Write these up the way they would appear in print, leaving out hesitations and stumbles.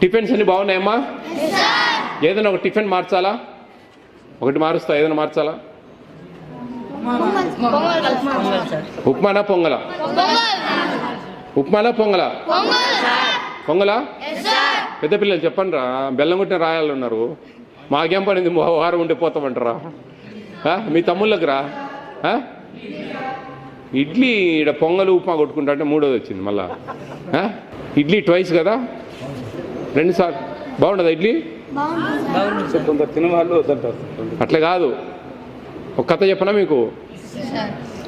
Tiffins అన్ని బాగున్నాయమ్మా? ఏదైనా ఒక టిఫిన్ మార్చాలా? ఒకటి మారుస్తా, ఏదైనా మార్చాలా? ఉప్మానా పొంగలా? ఉప్మానా పొంగలా? పొంగలా? పెద్ద పిల్లలు చెప్పండి రా, బెల్లం కొట్టిన రాయాలు ఉన్నారు. మాకేం పడింది, వారం ఉంటే పోతామంటారా? మీ తమ్ముళ్ళకి రా. ఇడ్లీ ఇక్కడ పొంగలు ఉప్మా కొట్టుకుంటా అంటే మూడోది వచ్చింది మళ్ళా. ఇడ్లీ ట్వైస్ కదా, 2 సార్లు. బాగుండదా ఇడ్లీ? అట్లా కాదు, ఒక కథ చెప్పనా మీకు.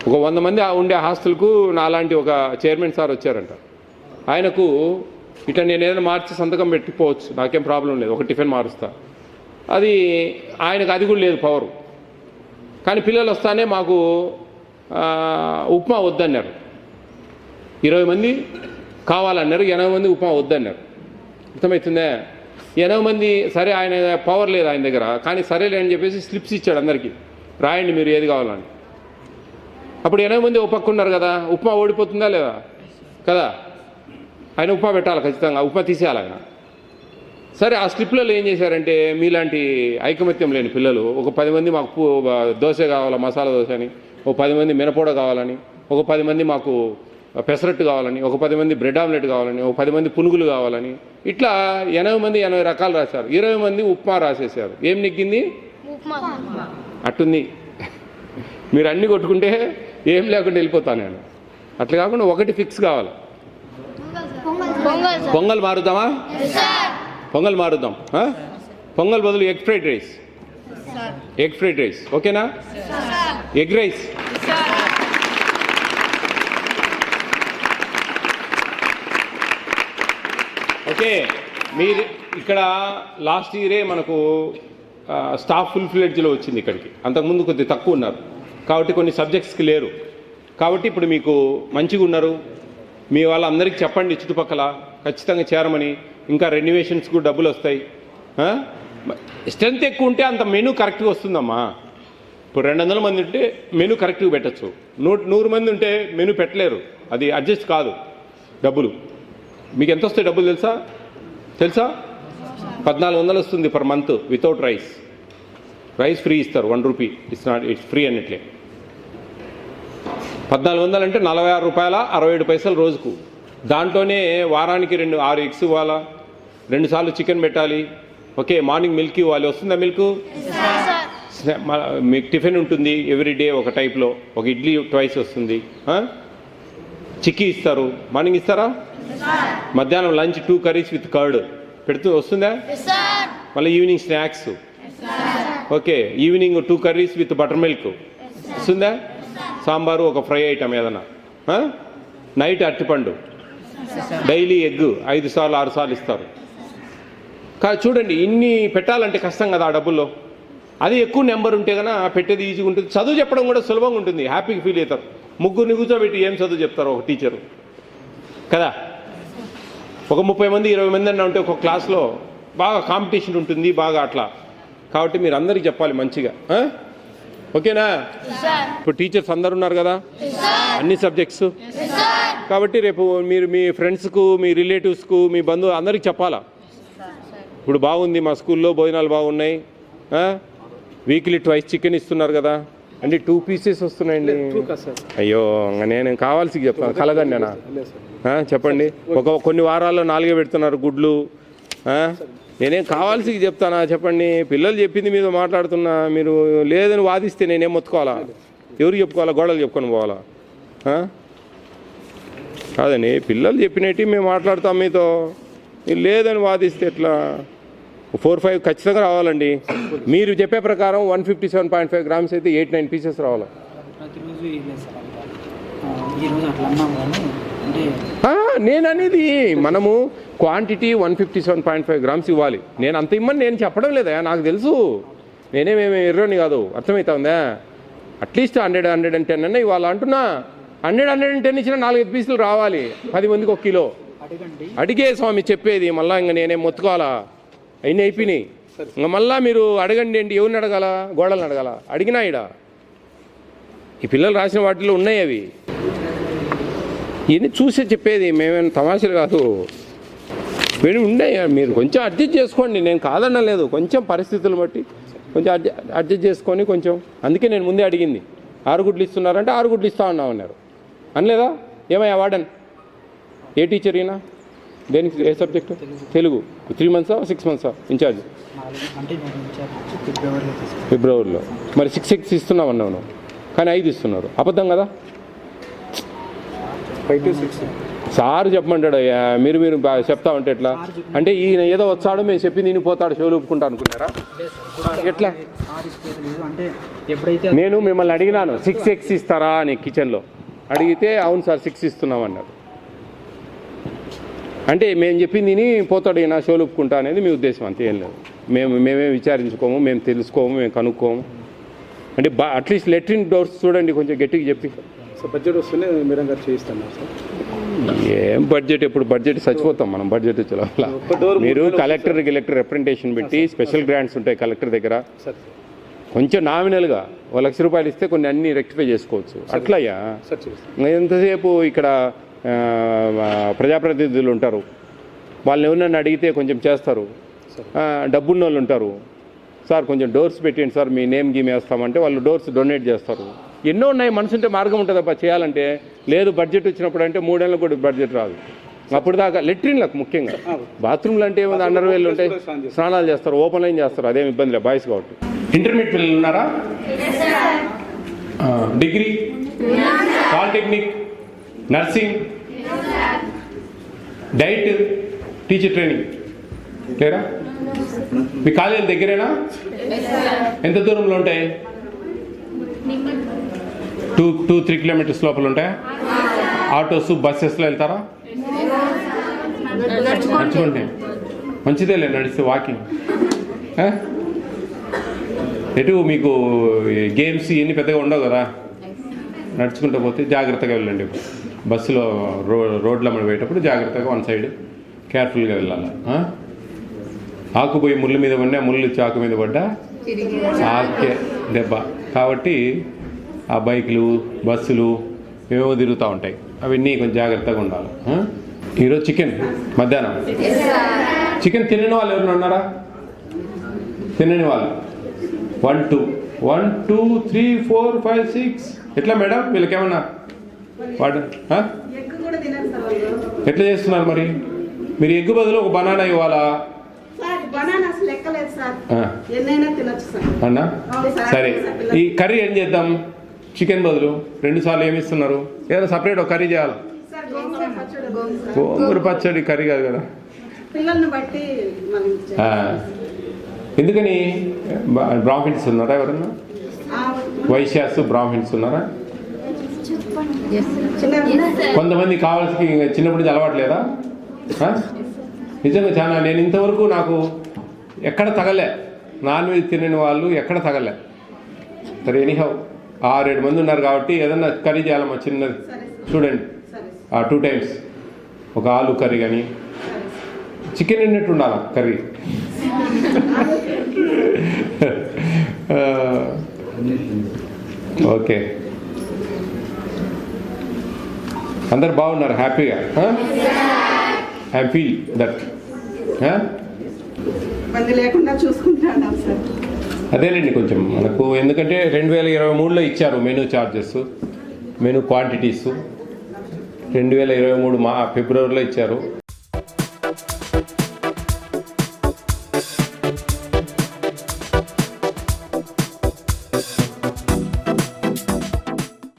ఒక 100 మంది ఉండే హాస్టల్కు నాలాంటి ఒక చైర్మన్ సార్ వచ్చారంట. ఆయనకు ఇట్లా నేను ఏదైనా మార్చి సంతకం పెట్టిపోవచ్చు, నాకేం ప్రాబ్లం లేదు, ఒక టిఫిన్ మారుస్తా. అది ఆయనకు అది కూడా లేదు పవరు. కానీ పిల్లలు వస్తానే మాకు ఉప్మా వద్దన్నారు. 20 మంది కావాలన్నారు, 80 మంది ఉప్మా వద్దన్నారు. అర్థమవుతుందే? 80 మంది సరే, ఆయన పవర్ లేదు ఆయన దగ్గర, కానీ సరేలే అని చెప్పేసి స్లిప్స్ ఇచ్చాడు అందరికీ, రాయండి మీరు ఏది కావాలని. అప్పుడు 80 మంది ఒక పక్క ఉన్నారు కదా, ఉప్మా ఓడిపోతుందా లేదా కదా? ఆయన ఉప్మా పెట్టాలి ఖచ్చితంగా, ఉప్మా తీసేయాలి ఆయన. సరే, ఆ స్లిప్లలో ఏం చేశారంటే మీలాంటి ఐకమత్యం లేని పిల్లలు ఒక 10 మంది మాకు దోశ కావాలా, మసాలా దోశ అని, ఒక 10 మంది మినపోడ కావాలని, ఒక 10 మంది మాకు పెసరట్టు కావాలని, ఒక 10 మంది బ్రెడ్ ఆమ్లెట్ కావాలని, ఒక 10 మంది పునుగులు కావాలని, ఇట్లా 80 మంది 80 రకాలు రాశారు. 20 మంది ఉప్మా రాసేసారు. ఏం నెగ్గింది? అట్టుంది. మీరు అన్ని కొట్టుకుంటే ఏం లేకుండా వెళ్ళిపోతాను నేను. అట్లా కాకుండా ఒకటి ఫిక్స్ కావాలి. పొంగల్ మారుద్దామా? పొంగల్ మారుద్దాం. పొంగల్ బదులు egg fried rice. Egg fried rice ఓకేనా? Egg rice. ఓకే. మీరు ఇక్కడ లాస్ట్ ఇయరే మనకు స్టాఫ్ ఫుల్ ఫ్లెడ్జ్లో వచ్చింది ఇక్కడికి. అంతకుముందు కొద్దిగా తక్కువ ఉన్నారు కాబట్టి కొన్ని సబ్జెక్ట్స్కి లేరు. కాబట్టి ఇప్పుడు మీకు మంచిగా ఉన్నారు. మీ వాళ్ళందరికీ చెప్పండి చుట్టుపక్కల ఖచ్చితంగా చేరమని. ఇంకా రెన్యువేషన్స్కు డబ్బులు వస్తాయి. స్ట్రెంత్ ఎక్కువ ఉంటే అంత మెనూ కరెక్ట్గా వస్తుందమ్మా. ఇప్పుడు 200 మంది ఉంటే మెనూ కరెక్ట్గా పెట్టచ్చు. 100 మంది ఉంటే మెనూ పెట్టలేరు, అది అడ్జస్ట్ కాదు. డబ్బులు మీకు ఎంత వస్తాయి డబ్బులు తెలుసా? 1400 వస్తుంది per month without rice. Rice free ఇస్తారు, 1 రూపీ. It's free అన్నట్లే. 1400 అంటే 46 రూపాయల 67 పైసలు రోజుకు. దాంట్లోనే వారానికి 6 ఎగ్స్ ఇవ్వాలా, 2 సార్లు చికెన్ పెట్టాలి. ఓకే, మార్నింగ్ మిల్క్ ఇవ్వాలి. వస్తుందా మిల్క్? మీకు టిఫిన్ ఉంటుంది ఎవ్రీడే ఒక టైప్లో. ఒక ఇడ్లీ ట్వైస్ వస్తుంది. చిక్కీ ఇస్తారు. మార్నింగ్ ఇస్తారా? మధ్యాహ్నం లంచ్ 2 కర్రీస్ విత్ కర్డ్ వస్తుందా? మళ్ళీ evening snacks. Okay, evening 2 curries with butter milk వస్తుందా? సాంబారు, ఒక ఫ్రై ఐటమ్ ఏదన్నా. నైట్ అరటిపండు. డైలీ ఎగ్ 5 సార్లు 6 సార్లు ఇస్తారు. చూడండి, ఇన్ని పెట్టాలంటే కష్టం కదా ఆ డబ్బుల్లో. అది ఎక్కువ నెంబర్ ఉంటే కన్నా పెట్టేది ఈజీగా ఉంటుంది. చదువు చెప్పడం కూడా సులభంగా ఉంటుంది, హ్యాపీగా ఫీల్ అవుతారు. 3 కూర్చోబెట్టి ఏం చదువు చెప్తారు ఒక టీచరు కదా. ఒక 30 మంది 20 మంది అన్న ఉంటే ఒక క్లాస్లో బాగా కాంపిటీషన్ ఉంటుంది, బాగా అట్లా. కాబట్టి మీరు అందరికీ చెప్పాలి మంచిగా. ఓకేనా? ఇప్పుడు టీచర్స్ అందరు ఉన్నారు కదా అన్ని సబ్జెక్ట్స్. కాబట్టి రేపు మీరు మీ ఫ్రెండ్స్కు, మీ రిలేటివ్స్కు, మీ బంధువు అందరికీ చెప్పాలా. ఇప్పుడు బాగుంది మా స్కూల్లో, భోజనాలు బాగున్నాయి, వీక్లీ ట్వైస్ చికెన్ ఇస్తున్నారు కదా అంటే 2 పీసెస్ వస్తున్నాయండి. అయ్యో, నేను కావాల్సి చెప్తాను కలగండి నేనా? చెప్పండి. కొన్ని వారాల్లో 4 పెడుతున్నారు గుడ్లు. నేనేం కావాల్సి చెప్తానా చెప్పండి? పిల్లలు చెప్పింది మీద మాట్లాడుతున్నా, మీరు లేదని వాదిస్తే నేనేం మొత్తుకోవాలా? ఎవరికి చెప్పుకోవాలా? గోడలు చెప్పుకొని పోవాలా? కాదండి, పిల్లలు చెప్పినట్టు మేము మాట్లాడతాం మీతో. మీరు లేదని వాదిస్తే ఎట్లా? 4-5 ఖచ్చితంగా రావాలండి. మీరు చెప్పే ప్రకారం 157.5 గ్రామ్స్ అయితే 8-9 పీసెస్ రావాలి. నేను అనేది మనము క్వాంటిటీ 157.5 గ్రామ్స్ ఇవ్వాలి. నేను అంత ఇమ్మని నేను చెప్పడం లేదా, నాకు తెలుసు. నేనేమేమి ఎర్రని కాదు, అర్థమవుతుందా? అట్లీస్ట్ 100-110 అన్న ఇవ్వాలి అంటున్నా. 100-110 ఇచ్చిన 4-5 పీసులు రావాలి. 10 మందికి 1 కిలో. అడిగే స్వామి చెప్పేది, మళ్ళీ ఇంకా నేనేం మొత్తుకోవాలా? అవన్నీ అయిపోయినాయి. ఇంకా మళ్ళీ మీరు అడగండి ఏంటి, ఎవరిని అడగాల, గోడలను అడగాల, అడిగినా ఇడ ఈ పిల్లలు రాసిన వాటిలో ఉన్నాయి అవి. ఇవన్నీ చూసే చెప్పేది, మేమేమైనా తమాషలు కాదు. మీరు ఉన్నాయి, మీరు కొంచెం అడ్జస్ట్ చేసుకోండి, నేను కాదనలేదు. కొంచెం పరిస్థితులు బట్టి కొంచెం అడ్జస్ట్ చేసుకొని కొంచెం. అందుకే నేను ముందే అడిగింది, 6 గుడ్లు ఇస్తున్నారంటే 6 గుడ్లు ఇస్తా ఉన్నామన్నారు అనలేదా? ఏమయ్యా వార్డెన్, ఏ టీచర్ అయినా దేనికి, ఏ subject? Telugu. 3 months 6 months in charge? ఫిబ్రవరిలో. మరి 6 ఇస్తున్నావు అన్నావు నువ్వు, కానీ 5 ఇస్తున్నారు. అబద్ధం కదా? 5 to 6 సార్ చెప్పమంటాడు. అయ్యా మీరు చెప్తా ఉంటే ఎట్లా అంటే, ఈయన ఏదో వచ్చాడు మేము చెప్పి నేను పోతాడు షోలు ఒప్పుకుంటా అనుకున్నారా? ఎట్లా? నేను మిమ్మల్ని అడిగినాను 6 ఇస్తారా అని కిచెన్లో అడిగితే, అవును సార్ 6 ఇస్తున్నాం అన్నారు. అంటే మేము చెప్పింది తిని పోతాడు ఈయన షోలు ఒప్పుకుంటా అనేది మీ ఉద్దేశం, అంతే. ఏం లేదు, మేమే విచారించుకోము, మేము తెలుసుకోము, మేము కనుక్కోము. అంటే అట్లీస్ట్ లెట్రిన్ డోర్స్ చూడండి కొంచెం గట్టిగా చెప్పి. సార్ బడ్జెట్ వస్తేనే మేడం గారు చేయిస్తాను సార్. ఏం బడ్జెట్, ఎప్పుడు బడ్జెట్ చచ్చిపోతాం మనం. బడ్జెట్ వచ్చేలా మీరు కలెక్టర్ రిప్రజెంటేషన్ పెట్టి, స్పెషల్ గ్రాంట్స్ ఉంటాయి కలెక్టర్ దగ్గర, కొంచెం నామినల్గా 1 లక్ష రూపాయలు ఇస్తే కొన్ని అన్ని రెక్టిఫై చేసుకోవచ్చు. అట్లయ్యా ఎంతసేపు ఇక్కడ ప్రజాప్రతినిధులు ఉంటారు, వాళ్ళని ఎవరినైనా అడిగితే కొంచెం చేస్తారు. డబ్బున్న వాళ్ళు ఉంటారు, సార్ కొంచెం డోర్స్ పెట్టండి సార్, మీ నేమ్ గీమ్ వేస్తామంటే వాళ్ళు డోర్స్ డొనేట్ చేస్తారు. ఎన్నో ఉన్నాయి, మనసు ఉంటే మార్గం ఉంటుంది అబ్బా చేయాలంటే. లేదు బడ్జెట్ వచ్చినప్పుడు అంటే 3 ఏళ్ళకు కూడా బడ్జెట్ రాదు. అప్పుడు దాకా లెట్రిన్లకు ముఖ్యంగా, బాత్రూమ్లు అంటే ఏమైనా అండర్వేర్లు ఉంటాయి, స్నానాలు చేస్తారు, ఓపెన్ లైన్ చేస్తారు, అదేం ఇబ్బంది లేదు బాయ్స్ కాబట్టి. ఇంటర్మీడియట్ పిల్లలు ఉన్నారా? Degree, polytechnic, nursing, diet, teacher training లేరా? మీ కాలేజీల దగ్గరేనా? ఎంత దూరంలో ఉంటాయి? 2-3 kilometers లోపల ఉంటాయా? ఆటోస్ బస్సెస్లో వెళ్తారా? నడుచుకుంటే మంచిదేలే, నడిస్తే వాకింగ్. ఎటు మీకు గేమ్స్ ఇవన్నీ పెద్దగా ఉండవు కదా, నడుచుకుంటూ పోతే జాగ్రత్తగా వెళ్ళండి. బస్సులో రోడ్ల మీద పోయేటప్పుడు జాగ్రత్తగా వన్ సైడ్ కేర్ఫుల్గా వెళ్ళాలి. ఆకుపోయి ముళ్ళు మీద పడినా, ముళ్ళు చాకు మీద పడ్డా ఆకే దెబ్బ. కాబట్టి ఆ బైకులు, బస్సులు ఏమేమో తిరుగుతూ ఉంటాయి, అవన్నీ కొంచెం జాగ్రత్తగా ఉండాలి. ఈరోజు చికెన్ మధ్యాహ్నం. చికెన్ తినని వాళ్ళు ఎవరైనా ఉన్నారా? తినని వాళ్ళు 1 2 3 4 5 6. ఎట్లా మేడం వీళ్ళకేమన్నా వాడు ఎట్లా చేస్తున్నారు మరి? మీరు ఎగ్గు బదులు ఒక బనానా ఇవ్వాలా అన్నా? సరే, ఈ కర్రీ ఏం చేద్దాం? చికెన్ బదులు 2 సార్లు ఏమి ఇస్తున్నారు? ఏదైనా సపరేట్ ఒక కర్రీ చేయాలి. గోంగూర పచ్చడి కర్రీ కాదు కదా. ఎందుకని? బ్రాహ్మిన్స్ ఉన్నారా ఎవరన్నా? వైశ్యాస్ బ్రాహ్మిన్స్ ఉన్నారా? కొంతమంది కావాల్సి చిన్నప్పటి నుంచి అలవాట్లేదా? నిజంగా చాలా. నేను ఇంతవరకు నాకు ఎక్కడ తగలే, నాన్ వెజ్ తినని వాళ్ళు ఎక్కడ తగలే. సరే, ఎనీహౌ 6-7 మంది ఉన్నారు కాబట్టి ఏదన్నా కర్రీ చేయాలమ్మా చిన్నది. చూడండి 2 times ఒక ఆలు కర్రీ కానీ, చికెన్ ఉన్నట్టు ఉండాలి కర్రీ. ఓకే, అందరు బాగున్నారు, హ్యాపీగా? I feel that. అదేనండి కొంచెం మనకు, ఎందుకంటే 2023లో ఇచ్చారు మెనూ ఛార్జెస్, మెనూ క్వాంటిటీస్ 2023 ఫిబ్రవరిలో ఇచ్చారు.